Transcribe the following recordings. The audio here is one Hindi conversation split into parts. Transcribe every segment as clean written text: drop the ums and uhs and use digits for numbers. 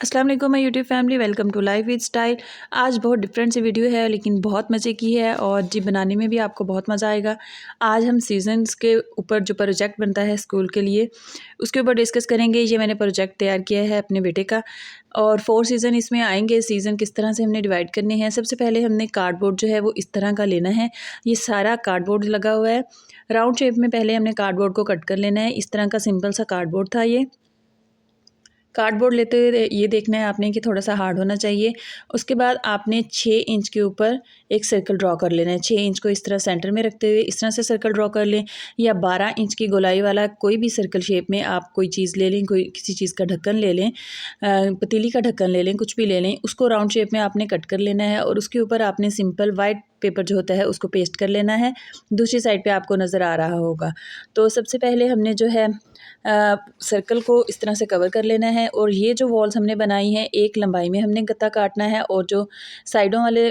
अस्सलाम वालेकुम my YouTube family, welcome to life with style. आज बहुत डिफरेंट सी वीडियो है लेकिन बहुत मज़े की है और जी बनाने में भी आपको बहुत मज़ा आएगा। आज हम सीजन्स के ऊपर जो प्रोजेक्ट बनता है स्कूल के लिए उसके ऊपर डिस्कस करेंगे। ये मैंने प्रोजेक्ट तैयार किया है अपने बेटे का और 4 सीज़न इसमें आएंगे। सीज़न किस तरह से हमने डिवाइड करने हैं। सबसे पहले हमने कार्डबोर्ड जो है वो इस तरह का लेना है। ये सारा कार्डबोर्ड लगा हुआ है राउंड शेप में। पहले हमने कार्डबोर्ड को कट कर लेना है। इस तरह का सिंपल सा कार्डबोर्ड था ये। कार्डबोर्ड लेते हुए ये देखना है आपने कि थोड़ा सा हार्ड होना चाहिए। उसके बाद आपने 6 इंच के ऊपर एक सर्कल ड्रॉ कर लेना है। 6 इंच को इस तरह सेंटर में रखते हुए इस तरह से सर्कल ड्रॉ कर लें, या 12 इंच की गोलाई वाला कोई भी सर्कल शेप में आप कोई चीज़ ले लें, कोई किसी चीज़ का ढक्कन ले लें, पतीली का ढक्कन ले लें, कुछ भी ले लें। उसको राउंड शेप में आपने कट कर लेना है और उसके ऊपर आपने सिंपल वाइट पेपर जो होता है उसको पेस्ट कर लेना है। दूसरी साइड पे आपको नज़र आ रहा होगा। तो सबसे पहले हमने जो है सर्कल को इस तरह से कवर कर लेना है और ये जो वॉल्स हमने बनाई हैं एक लंबाई में हमने गत्ता काटना है और जो साइडों वाले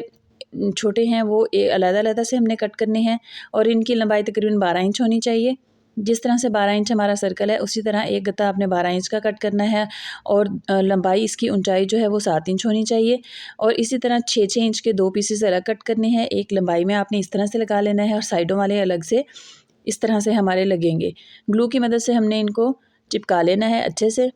छोटे हैं वो अलग-अलग से हमने कट करने हैं और इनकी लंबाई तकरीबन 12 इंच होनी चाहिए। जिस तरह से 12 इंच हमारा सर्कल है उसी तरह एक गत्ता आपने 12 इंच का कट करना है और लंबाई इसकी ऊंचाई जो है वो 7 इंच होनी चाहिए। और इसी तरह 6-6 इंच के 2 पीसेस अलग कट करने हैं। एक लंबाई में आपने इस तरह से लगा लेना है और साइडों वाले अलग से इस तरह से हमारे लगेंगे। ग्लू की मदद से हमने इनको चिपका लेना है अच्छे से।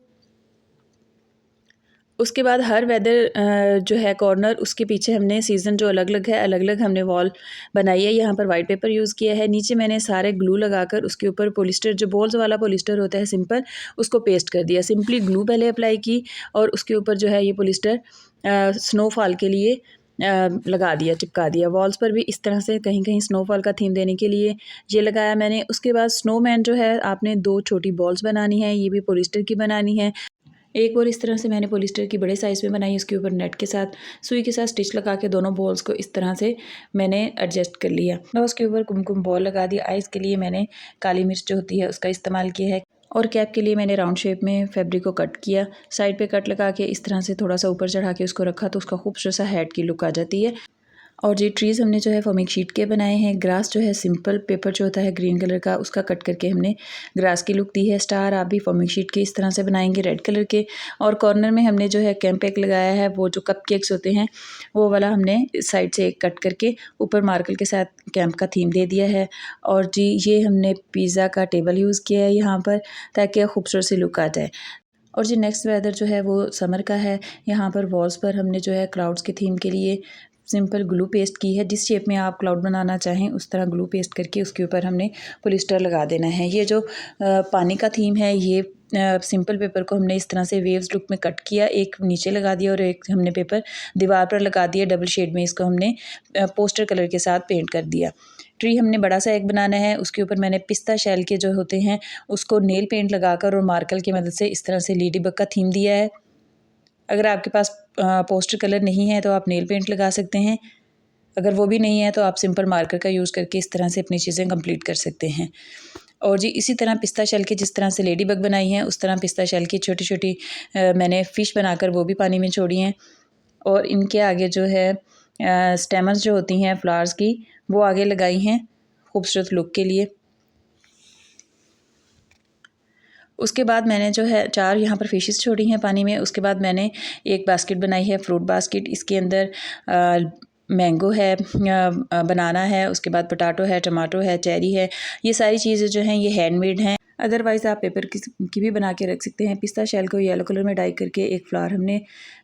उसके बाद हर वेदर जो है कॉर्नर उसके पीछे हमने सीज़न जो अलग-अलग है अलग-अलग हमने वॉल बनाई है। यहाँ पर वाइट पेपर यूज़ किया है। नीचे मैंने सारे ग्लू लगाकर उसके ऊपर पॉलिस्टर जो बॉल्स वाला पॉलिस्टर होता है सिंपल, उसको पेस्ट कर दिया। सिंपली ग्लू पहले अप्लाई की और उसके ऊपर जो है ये पॉलिस्टर स्नोफॉल के लिए लगा दिया, चिपका दिया। वॉल्स पर भी इस तरह से कहीं-कहीं स्नोफॉल का थीम देने के लिए ये लगाया मैंने। उसके बाद स्नोमैन जो है आपने 2 छोटी बॉल्स बनानी है, ये भी पॉलिस्टर की बनानी है। एक और इस तरह से मैंने पॉलिस्टर की बड़े साइज़ में बनाई, उसके ऊपर नेट के साथ सुई के साथ स्टिच लगा के दोनों बॉल्स को इस तरह से मैंने एडजस्ट कर लिया। और उसके ऊपर कुमकुम बॉल लगा दी। आइज़ के लिए मैंने काली मिर्च जो होती है उसका इस्तेमाल किया है और कैप के लिए मैंने राउंड शेप में फैब्रिक को कट किया। साइड पे कट लगा के इस तरह से थोड़ा सा ऊपर चढ़ा के उसको रखा तो उसका खूबसूरत सा हेड की लुक आ जाती है। और ये ट्रीज़ हमने जो है फॉर्मिक शीट के बनाए हैं। ग्रास जो है सिंपल पेपर जो होता है ग्रीन कलर का उसका कट करके हमने ग्रास की लुक दी है। स्टार आप भी फॉर्मिक शीट के इस तरह से बनाएंगे रेड कलर के। और कॉर्नर में हमने जो है कैंप एक लगाया है, वो जो कप केक्स होते हैं वो वाला हमने साइड से एक कट करके ऊपर मार्कल के साथ कैंप का थीम दे दिया है। और जी ये हमने पिज़्ज़ा का टेबल यूज़ किया है यहाँ पर ताकि खूबसूरत सी लुक आ जाए। और जी नेक्स्ट वेदर जो है वो समर का है। यहाँ पर वॉल्स पर हमने जो है क्लाउड्स के थीम के लिए सिंपल ग्लू पेस्ट की है। जिस शेप में आप क्लाउड बनाना चाहें उस तरह ग्लू पेस्ट करके उसके ऊपर हमने पॉलिस्टर लगा देना है। ये जो पानी का थीम है ये सिंपल पेपर को हमने इस तरह से वेव्स लुक में कट किया, एक नीचे लगा दिया और एक हमने पेपर दीवार पर लगा दिया डबल शेड में। इसको हमने पोस्टर कलर के साथ पेंट कर दिया। ट्री हमने बड़ा सा एक बनाना है, उसके ऊपर मैंने पिस्ता शेल के जो होते हैं उसको नेल पेंट लगाकर और मार्कर की मदद से इस तरह से लेडी बग का थीम दिया है। अगर आपके पास पोस्टर कलर नहीं है तो आप नेल पेंट लगा सकते हैं। अगर वो भी नहीं है तो आप सिंपल मार्कर का यूज़ करके इस तरह से अपनी चीज़ें कंप्लीट कर सकते हैं। और जी इसी तरह पिस्ता शेल की जिस तरह से लेडी बग बनाई है उस तरह पिस्ता शेल की छोटी छोटी मैंने फ़िश बनाकर वो भी पानी में छोड़ी हैं। और इनके आगे जो है स्टेमन्स जो होती हैं फ्लावर्स की वो आगे लगाई हैं खूबसूरत लुक के लिए। उसके बाद मैंने जो है 4 यहाँ पर फ़िशेस छोड़ी हैं पानी में। उसके बाद मैंने एक बास्केट बनाई है, फ्रूट बास्केट। इसके अंदर मैंगो है, बनाना है, उसके बाद पोटैटो है, टमाटो है, चेरी है। ये सारी चीज़ें जो हैं ये हैंडमेड हैं। अदरवाइज़ आप पेपर की भी बना के रख सकते हैं। पिस्ता शेल को येलो कलर में डाई करके एक फ्लावर हमने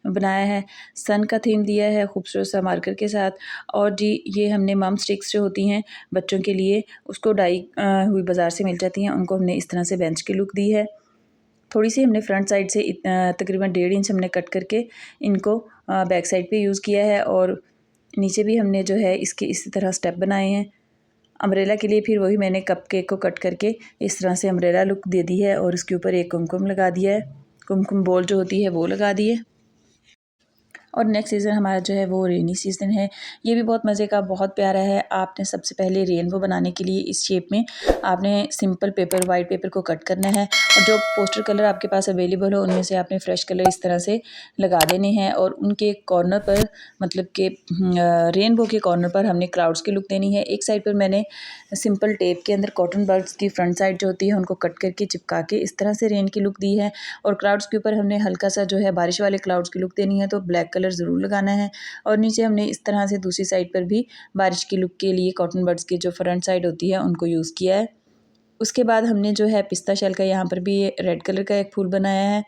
बनाया है। सन का थीम दिया है खूबसूरत सा मार्कर के साथ। और जी ये हमने मम स्टिक्स जो होती हैं बच्चों के लिए उसको डाई हुई बाज़ार से मिल जाती हैं, उनको हमने इस तरह से बेंच की लुक दी है। थोड़ी सी हमने फ्रंट साइड से तकरीबन 1.5 इंच हमने कट करके इनको बैक साइड पे यूज़ किया है। और नीचे भी हमने जो है इसके इसी तरह स्टेप बनाए हैं। अम्ब्रेला के लिए फिर वही मैंने कप केक को कट करके इस तरह से अम्ब्रेला लुक दे दी है और उसके ऊपर एक कुमकुम लगा दिया है। कुमकुम बॉल जो होती है वो लगा दी है। और नेक्स्ट सीज़न हमारा जो है वो रेनी सीज़न है। ये भी बहुत मज़े का, बहुत प्यारा है। आपने सबसे पहले रेनबो बनाने के लिए इस शेप में आपने सिंपल पेपर, वाइट पेपर को कट करना है और जो पोस्टर कलर आपके पास अवेलेबल हो उनमें से आपने फ्रेश कलर इस तरह से लगा देने हैं और उनके कॉर्नर पर, मतलब कि रेनबो के कॉर्नर पर हमने क्लाउड्स की लुक देनी है। एक साइड पर मैंने सिंपल टेप के अंदर कॉटन बड्स की फ्रंट साइड जो होती है उनको कट करके चिपका के इस तरह से रेन की लुक दी है और क्लाउड्स के ऊपर हमने हल्का सा जो है बारिश वाले क्लाउड्स की लुक देनी है, तो ब्लैक कलर ज़रूर लगाना है। और नीचे हमने इस तरह से दूसरी साइड पर भी बारिश की लुक के लिए कॉटन बड्स की जो फ्रंट साइड होती है उनको यूज़ किया है। उसके बाद हमने जो है पिस्ता शेल का यहाँ पर भी रेड कलर का एक फूल बनाया है,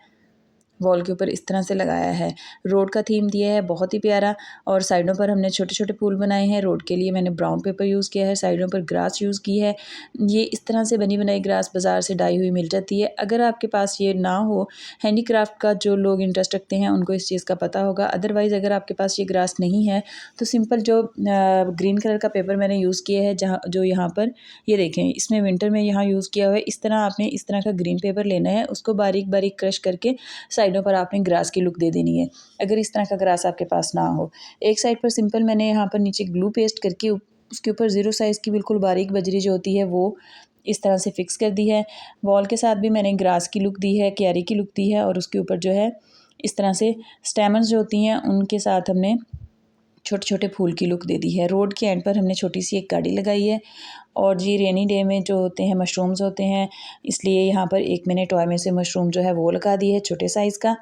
वॉल के ऊपर इस तरह से लगाया है। रोड का थीम दिया है बहुत ही प्यारा और साइडों पर हमने छोटे छोटे फूल बनाए हैं। रोड के लिए मैंने ब्राउन पेपर यूज़ किया है, साइडों पर ग्रास यूज़ की है। ये इस तरह से बनी बनाई ग्रास बाज़ार से डाई हुई मिल जाती है। अगर आपके पास ये ना हो, हैंडीक्राफ्ट का जो लोग इंटरेस्ट रखते हैं उनको इस चीज़ का पता होगा। अदरवाइज़ अगर आपके पास ये ग्रास नहीं है तो सिंपल जो ग्रीन कलर का पेपर मैंने यूज़ किया है, जहाँ जो यहाँ पर ये देखें, इसमें विंटर में यहाँ यूज़ किया हुआ है। इस तरह आपने इस तरह का ग्रीन पेपर लेना है, उसको बारीक बारीक क्रश करके साइडों पर आपने ग्रास की लुक दे देनी है। अगर इस तरह का ग्रास आपके पास ना हो, एक साइड पर सिंपल मैंने यहाँ पर नीचे ग्लू पेस्ट करके उसके ऊपर ज़ीरो साइज़ की बिल्कुल बारीक बजरी जो होती है वो इस तरह से फिक्स कर दी है। वॉल के साथ भी मैंने ग्रास की लुक दी है, क्यारी की लुक दी है और उसके ऊपर जो है इस तरह से स्टेमन्स जो होती हैं उनके साथ हमने छोटे छोटे फूल की लुक दे दी है। रोड के एंड पर हमने छोटी सी एक गाड़ी लगाई है और जी रेनी डे में जो होते हैं मशरूम्स होते हैं, इसलिए यहाँ पर एक मैंने टॉय में से मशरूम जो है वो लगा दी है छोटे साइज़ का।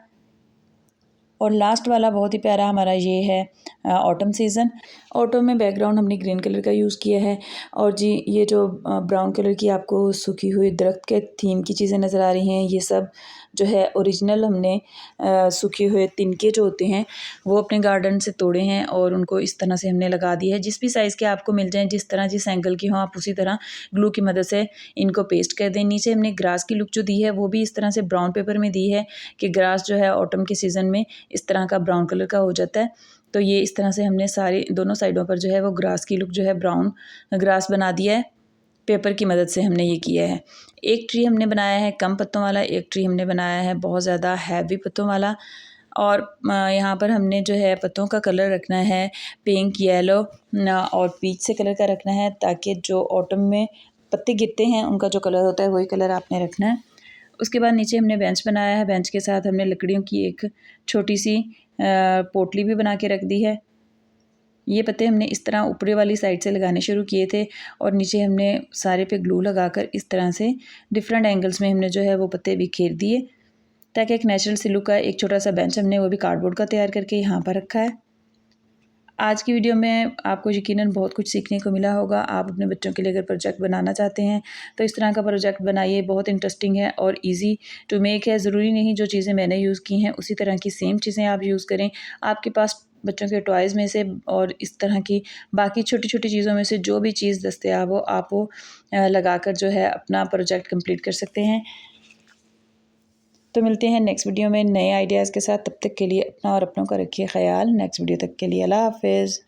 और लास्ट वाला बहुत ही प्यारा हमारा ये है ऑटम सीज़न। ऑटम में बैकग्राउंड हमने ग्रीन कलर का यूज़ किया है और जी ये जो ब्राउन कलर की आपको सूखी हुई दरख्त के थीम की चीज़ें नज़र आ रही हैं, ये सब जो है ओरिजिनल हमने सूखे हुए तिनके जो होते हैं वो अपने गार्डन से तोड़े हैं और उनको इस तरह से हमने लगा दिया है। जिस भी साइज़ के आपको मिल जाएँ, जिस तरह जिस एंगल की हो, आप उसी तरह ग्लू की मदद से इनको पेस्ट कर दें। नीचे हमने ग्रास की लुक जो दी है वो भी इस तरह से ब्राउन पेपर में दी है कि ग्रास जो है ऑटम के सीज़न में इस तरह का ब्राउन कलर का हो जाता है। तो ये इस तरह से हमने सारे दोनों साइडों पर जो है वो ग्रास की लुक जो है ब्राउन ग्रास बना दिया है। पेपर की मदद से हमने ये किया है। एक ट्री हमने बनाया है कम पत्तों वाला, एक ट्री हमने बनाया है बहुत ज़्यादा हैवी पत्तों वाला और यहाँ पर हमने जो है पत्तों का कलर रखना है पिंक, येलो और पीच से कलर का रखना है, ताकि जो ऑटम में पत्ते गिरते हैं उनका जो कलर होता है वही कलर आपने रखना है। उसके बाद नीचे हमने बेंच बनाया है, बेंच के साथ हमने लकड़ियों की एक छोटी सी पोटली भी बना के रख दी है। ये पत्ते हमने इस तरह ऊपरी वाली साइड से लगाने शुरू किए थे और नीचे हमने सारे पे ग्लू लगाकर इस तरह से डिफरेंट एंगल्स में हमने जो है वो पत्ते बिखेर दिए, ताकि एक नेचुरल सी लुक का एक छोटा सा बेंच हमने वो भी कार्डबोर्ड का तैयार करके यहाँ पर रखा है। आज की वीडियो में आपको यकीनन बहुत कुछ सीखने को मिला होगा। आप अपने बच्चों के लिए अगर प्रोजेक्ट बनाना चाहते हैं तो इस तरह का प्रोजेक्ट बनाइए, बहुत इंटरेस्टिंग है और इजी टू मेक है। ज़रूरी नहीं जो चीज़ें मैंने यूज़ की हैं उसी तरह की सेम चीज़ें आप यूज़ करें। आपके पास बच्चों के टॉयज़ में से और इस तरह की बाकी छोटी छोटी चीज़ों में से जो भी चीज़ दस्तयाब हो आप वो लगाकर जो है अपना प्रोजेक्ट कंप्लीट कर सकते हैं। तो मिलते हैं नेक्स्ट वीडियो में नए आइडियाज़ के साथ। तब तक के लिए अपना और अपनों का रखिए ख्याल। नेक्स्ट वीडियो तक के लिए अल्लाह हाफ़िज़।